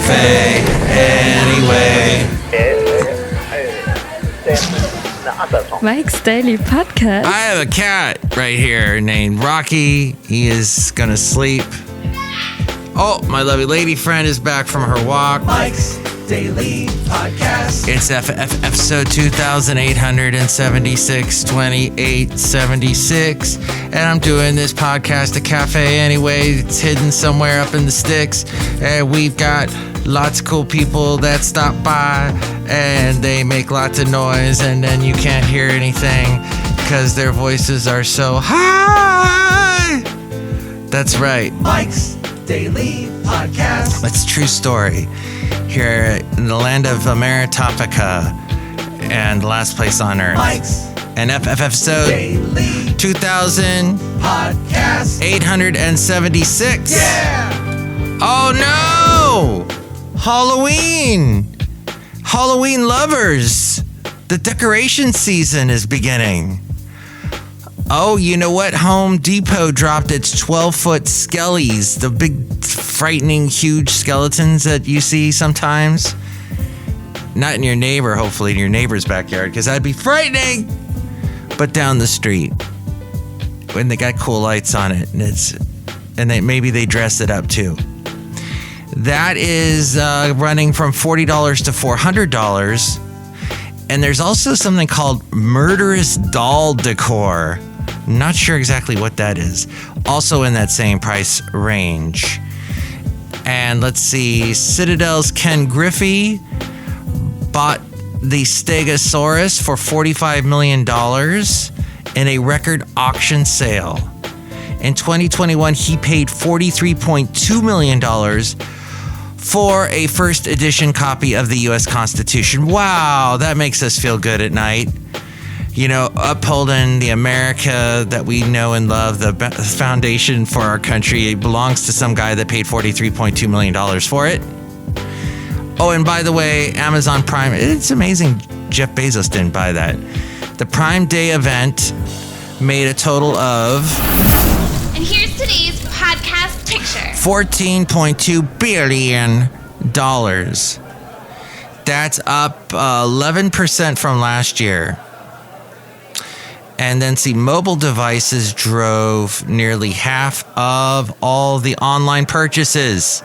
Café Anyway. Mike's Daily Podcast. I have a cat right here named Rocky. He is gonna sleep. Oh, my lovely lady friend is back from her walk. Mike's Daily Podcast. It's episode 2876, 2876. And I'm doing this podcast at Café Anyway. It's hidden somewhere up in the sticks. And we've got lots of cool people that stop by. And they make lots of noise. And then you can't hear anything because their voices are so high. That's right. Mike's Daily Podcast. That's a true story. Here in the land of Ameritopica and last place on earth. Mike's and episode 2000 podcast 876. Yeah. Oh no! Halloween lovers. The decoration season is beginning. Oh, you know what? Home Depot dropped its 12-foot skellies, the big, frightening, huge skeletons that you see sometimes. Not in your neighbor, hopefully, in your neighbor's backyard, because that'd be frightening. But down the street, when they got cool lights on it, and maybe they dress it up too. That is running from $40 to $400. And there's also something called murderous doll decor. Not sure exactly what that is. Also in that same price range. And let's see, Citadel's Ken Griffey bought the Stegosaurus for $45 million in a record auction sale. In 2021, he paid $43.2 million for a first edition copy of the U.S. Constitution. Wow, that makes us feel good at night. You know, upholding the America that we know and love, the foundation for our country. It belongs to some guy that paid $43.2 million for it. Oh, and by the way, Amazon Prime, it's amazing Jeff Bezos didn't buy that. The Prime Day event made a total of... And here's today's podcast picture. $14.2 billion. That's up 11% from last year. And then see, mobile devices drove nearly half of all the online purchases.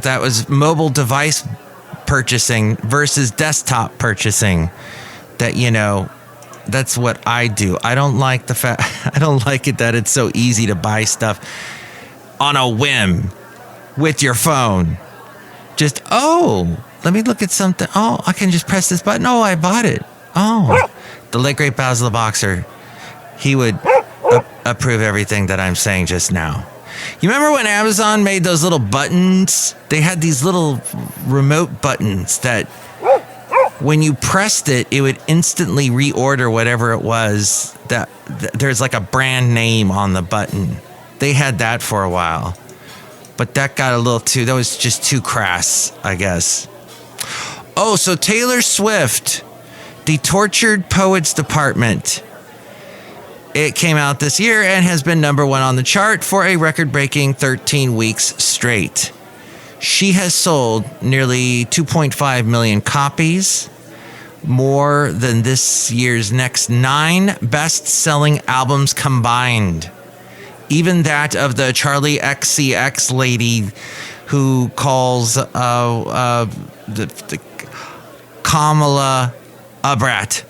That was mobile device purchasing versus desktop purchasing. That, you know, that's what I do. I don't like the fact, I don't like it that it's so easy to buy stuff on a whim with your phone. Just, oh, let me look at something. Oh, I can just press this button. Oh, I bought it. Oh, the late great Basil the Boxer, he would approve everything that I'm saying just now. You remember when Amazon made those little buttons? They had these little remote buttons that when you pressed it, it would instantly reorder whatever it was. That there's like a brand name on the button. They had that for a while. But that got a little that was just too crass, I guess. Oh, so Taylor Swift, the Tortured Poets Department. It came out this year and has been number one on the chart for a record-breaking 13 weeks straight. She has sold nearly 2.5 million copies, more than this year's next 9 best-selling albums combined. Even that of the Charlie XCX lady who calls the Kamala a brat.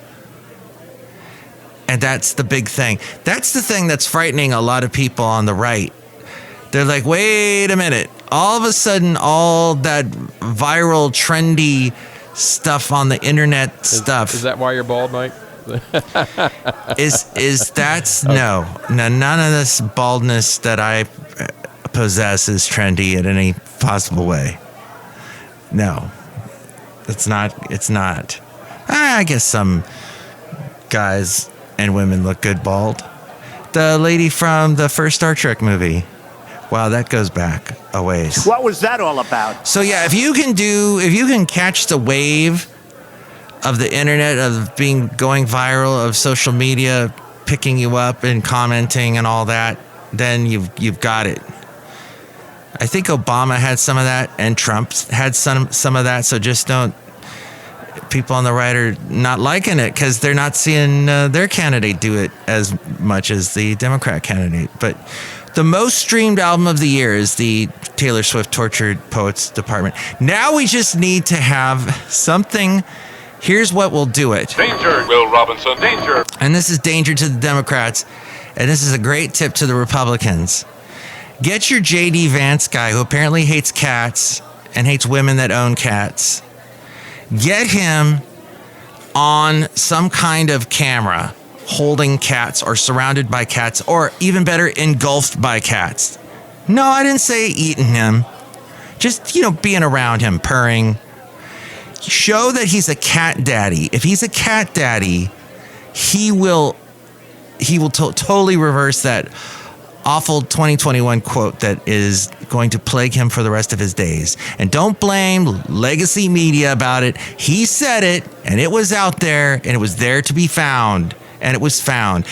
And that's the big thing. That's the thing that's frightening a lot of people on the right. They're like, wait a minute. All of a sudden, all that viral, trendy stuff on the internet stuff. Is that why you're bald, Mike? is that's no, none of this baldness that I possess is trendy in any possible way. No, it's not. I guess some guys and women look good bald. The lady from the first Star Trek movie. Wow, that goes back a ways. What was that all about? So yeah, if you can catch the wave of the internet, of going viral, of social media picking you up and commenting and all that, then you've got it. I think Obama had some of that, and Trump had some of that. So just don't. People on the right are not liking it because they're not seeing their candidate do it as much as the Democrat candidate. But the most streamed album of the year is the Taylor Swift Tortured Poets Department. Now we just need to have something. Here's what will do it. Danger, Will Robinson, danger. And this is danger to the Democrats. And this is a great tip to the Republicans. Get your J.D. Vance guy, who apparently hates cats and hates women that own cats. Get him on some kind of camera holding cats or surrounded by cats, or even better, engulfed by cats. No, I didn't say eating him. Just, being around him, purring. Show that he's a cat daddy. If he's a cat daddy, he will totally reverse that awful 2021 quote that is going to plague him for the rest of his days. And don't blame legacy media about it. He said it, and it was out there, and it was there to be found, and it was found.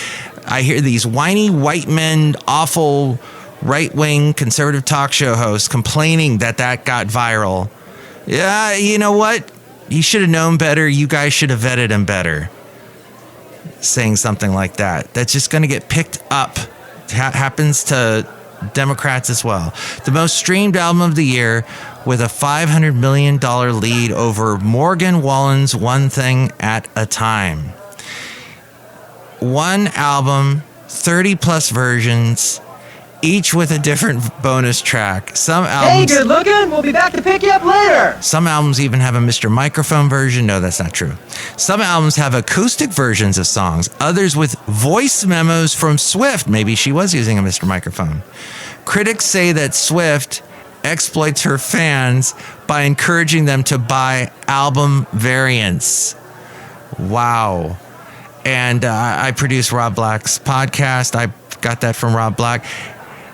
I hear these whiny white men, awful right-wing conservative talk show hosts complaining that got viral. Yeah, you know what? You should have known better. You guys should have vetted him better. Saying something like that. That's just going to get picked up. Happens to Democrats as well. The most streamed album of the year with a $500 million lead over Morgan Wallen's One Thing at a Time. One album, 30 plus versions, each with a different bonus track. Some albums, hey, good looking. We'll be back to pick you up later. Some albums even have a Mr. Microphone version. No, that's not true. Some albums have acoustic versions of songs. Others with voice memos from Swift. Maybe she was using a Mr. Microphone. Critics say that Swift exploits her fans by encouraging them to buy album variants. Wow. And I produce Rob Black's podcast. I got that from Rob Black.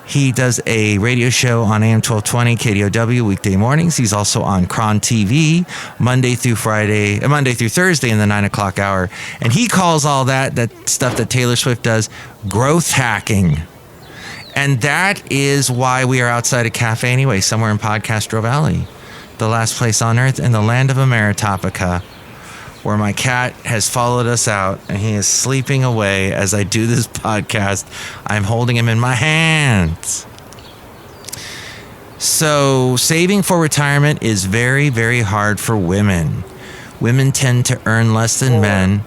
He does a radio show on AM 1220 KDOW weekday mornings. He's also on Cron TV Monday through Thursday in the 9 o'clock hour. And he calls all that stuff that Taylor Swift does growth hacking. And that is why we are outside of Café Anyway, somewhere in Podcastro Valley, the last place on earth in the land of Ameritopica, where my cat has followed us out and he is sleeping away as I do this podcast. I'm holding him in my hands. So saving for retirement is very, very hard for women. Women tend to earn less than men.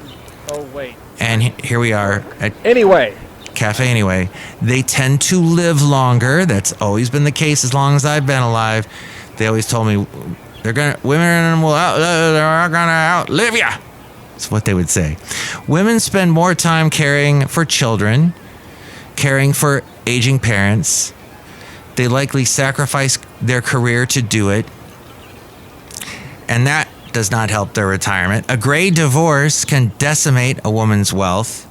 Oh, wait. And here we are at Café Anyway. They tend to live longer. That's always been the case as long as I've been alive. They always told me, women are gonna outlive you. That's what they would say. Women spend more time caring for children, caring for aging parents. They likely sacrifice their career to do it. And that does not help their retirement. A gray divorce can decimate a woman's wealth.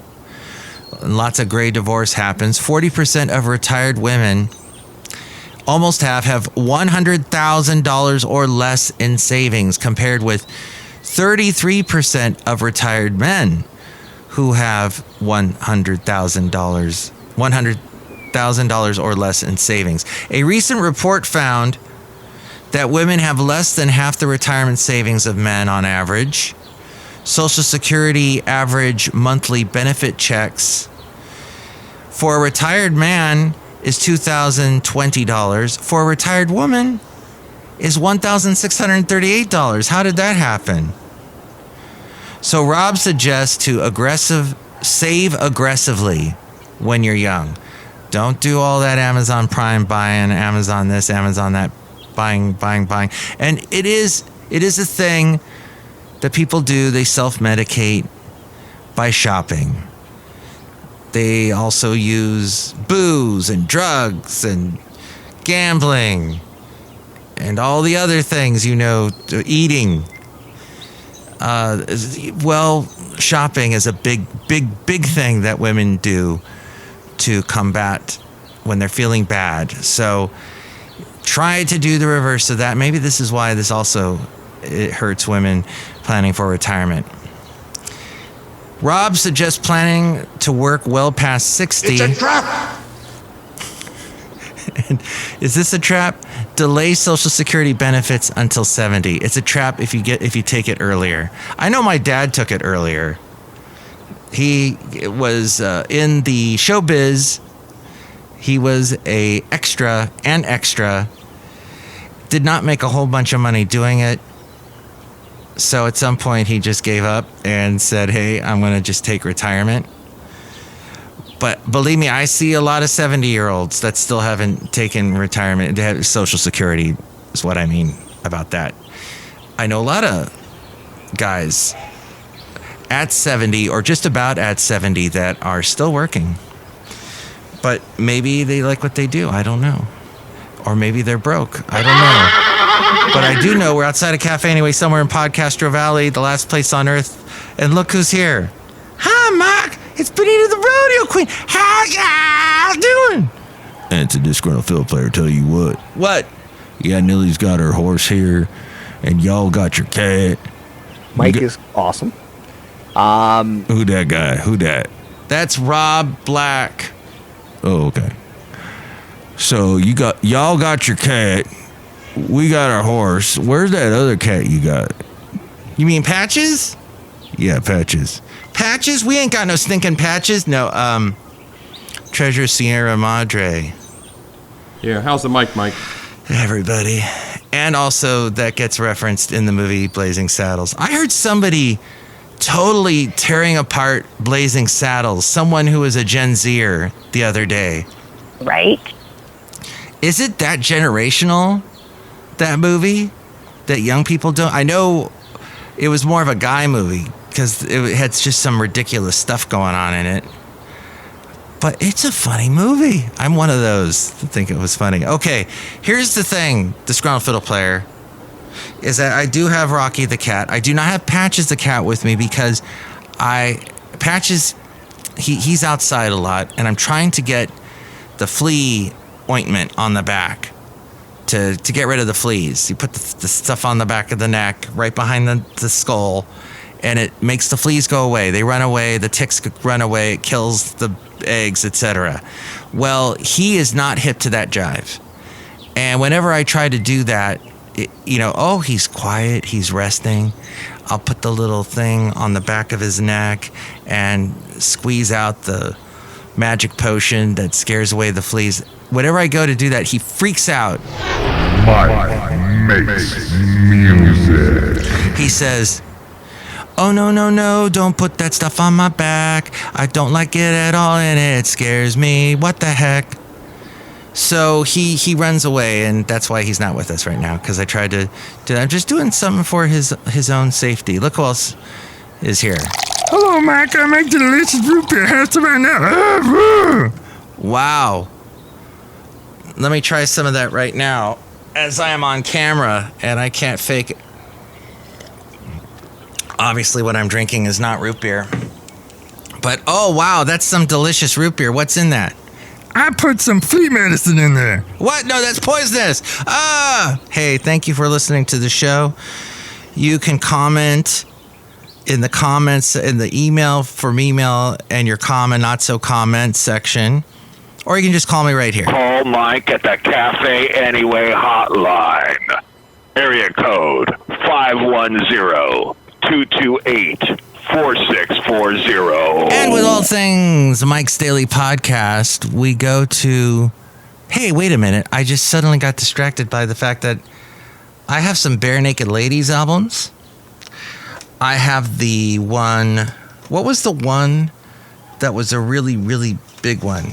Lots of gray divorce happens. 40% of retired women, almost half, have $100,000 or less in savings, compared with 33% of retired men who have $100,000 or less in savings. A recent report found that women have less than half the retirement savings of men on average. Social Security average monthly benefit checks for a retired man is $2,020. For a retired woman is $1,638. How did that happen? So Rob suggests to save aggressively when you're young. Don't do all that Amazon Prime buying, Amazon this, Amazon that, buying. And it is a thing that people do. They self-medicate by shopping. They also use booze and drugs and gambling and all the other things, eating. Shopping is a big thing that women do to combat when they're feeling bad. So try to do the reverse of that. Maybe this is why it hurts women planning for retirement. Rob suggests planning to work well past 60. It's a trap! Is this a trap? Delay Social Security benefits until 70. It's a trap if you take it earlier. I know my dad took it earlier. He was in the showbiz. He was an extra. Did not make a whole bunch of money doing it. So at some point he just gave up and said, hey, I'm going to just take retirement. But believe me, I see a lot of 70-year-olds that still haven't taken retirement. They have Social Security is what I mean about that. I know a lot of guys at 70 or just about at 70 that are still working. But maybe they like what they do. I don't know. Or maybe they're broke. I don't know. But I do know we're outside of Café Anyway, somewhere in PodCastro Valley, the last place on earth. And look who's here. Hi, Mark. It's Benita the Rodeo Queen. How y'all doing? And it's a disgruntled fiddle player, tell you what. What? Yeah, Nilly's got her horse here, and y'all got your cat. Mike is awesome. Who that guy? Who that? That's Rob Black. Oh, okay. So y'all got your cat. We got our horse. Where's that other cat you got? You mean Patches? Yeah, Patches. Patches? We ain't got no stinking Patches. No, Treasure Sierra Madre. Yeah, how's the mic, Mike? Everybody. And also that gets referenced in the movie Blazing Saddles. I heard somebody totally tearing apart Blazing Saddles, someone who was a Gen Zer the other day. Right. Is it that generational, that movie, that young people don't? I know it was more of a guy movie because it had just some ridiculous stuff going on in it. But it's a funny movie. I'm one of those that think it was funny. Okay, here's the thing, Disgruntled Fiddle Player, is that I do have Rocky the cat. I do not have Patches the cat with me because Patches, he's outside a lot, and I'm trying to get the flea ointment on the back to get rid of the fleas. You put the stuff on the back of the neck, right behind the skull, and it makes the fleas go away. They run away, the ticks run away, it kills the eggs, etc. Well, he is not hip to that jive. And whenever I try to do that, he's quiet, he's resting. I'll put the little thing on the back of his neck and squeeze out the magic potion that scares away the fleas. Whenever I go to do that, he freaks out. Mike makes music. He says, oh, no, don't put that stuff on my back. I don't like it at all, and it scares me. What the heck? So he runs away, and that's why he's not with us right now, because I tried to do that. I'm just doing something for his own safety. Look who else is here. Hello, Mike. I make delicious root beer. Have some right now. Wow. Let me try some of that right now, as I am on camera, and I can't fake it. Obviously, what I'm drinking is not root beer. But, oh, wow, that's some delicious root beer. What's in that? I put some flea medicine in there. What? No, that's poisonous. Hey, thank you for listening to the show. You can comment in the comments, in the email and your comment, not so comment section. Or you can just call me right here. Call Mike at the Café Anyway hotline. Area code 510-228-4640. And with all things Mike's Daily Podcast, we go to... Hey, wait a minute. I just suddenly got distracted by the fact that I have some Bare Naked Ladies albums. I have the one... What was the one that was a really, really big one?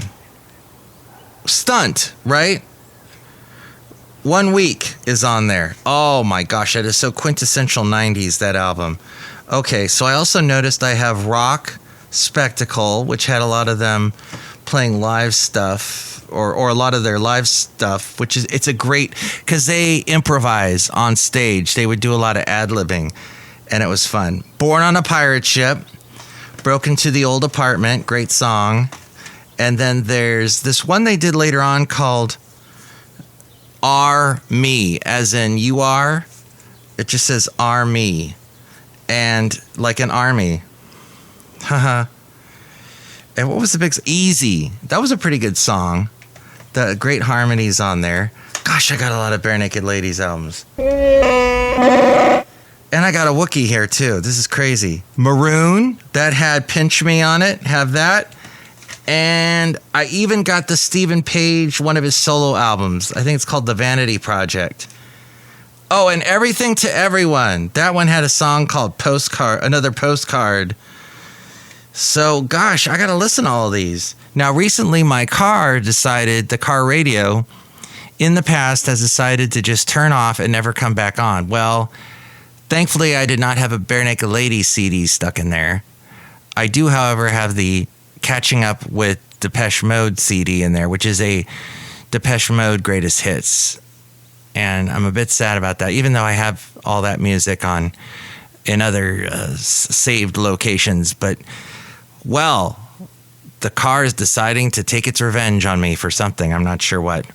Stunt, right? 1 Week is on there. Oh my gosh, that is so quintessential 90s, that album. Okay, so I also noticed I have Rock Spectacle, which had a lot of them playing live stuff, or a lot of their live stuff, it's a great, because they improvise on stage. They would do a lot of ad-libbing, and it was fun. Born on a Pirate Ship, Broke Into the Old Apartment, great song. And then there's this one they did later on called Are Me, as in you are. It just says Are Me. And like an army. Haha. And what was the big... Easy. That was a pretty good song. The great harmonies on there. Gosh, I got a lot of Bare Naked Ladies albums. And I got a Wookiee here, too. This is crazy. Maroon, that had Pinch Me on it. Have that. And I even got the Stephen Page, one of his solo albums. I think it's called The Vanity Project. Oh, and Everything to Everyone. That one had a song called Another Postcard. So, gosh, I got to listen to all of these. Now, recently, my car decided, the car radio, in the past, has decided to just turn off and never come back on. Well, thankfully, I did not have a Bare Naked Ladies CD stuck in there. I do, however, have the Catching Up with Depeche Mode CD in there, which is a Depeche Mode Greatest Hits. And I'm a bit sad about that, even though I have all that music in other saved locations. But, well, the car is deciding to take its revenge on me for something. I'm not sure what.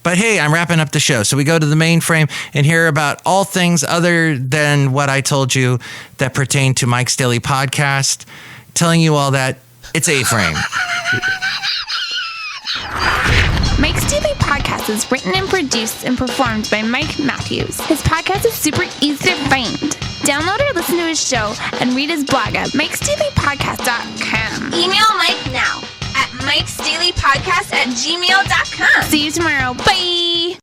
But hey, I'm wrapping up the show. So we go to the mainframe and hear about all things other than what I told you that pertain to Mike's Daily Podcast. Telling you all that it's A-frame. Mike's Daily Podcast is written and produced and performed by Mike Matthews. His podcast is super easy to find. Download or listen to his show and read his blog at mikesdailypodcast.com. Email Mike now at mikesdailypodcast@gmail.com. See you tomorrow. Bye!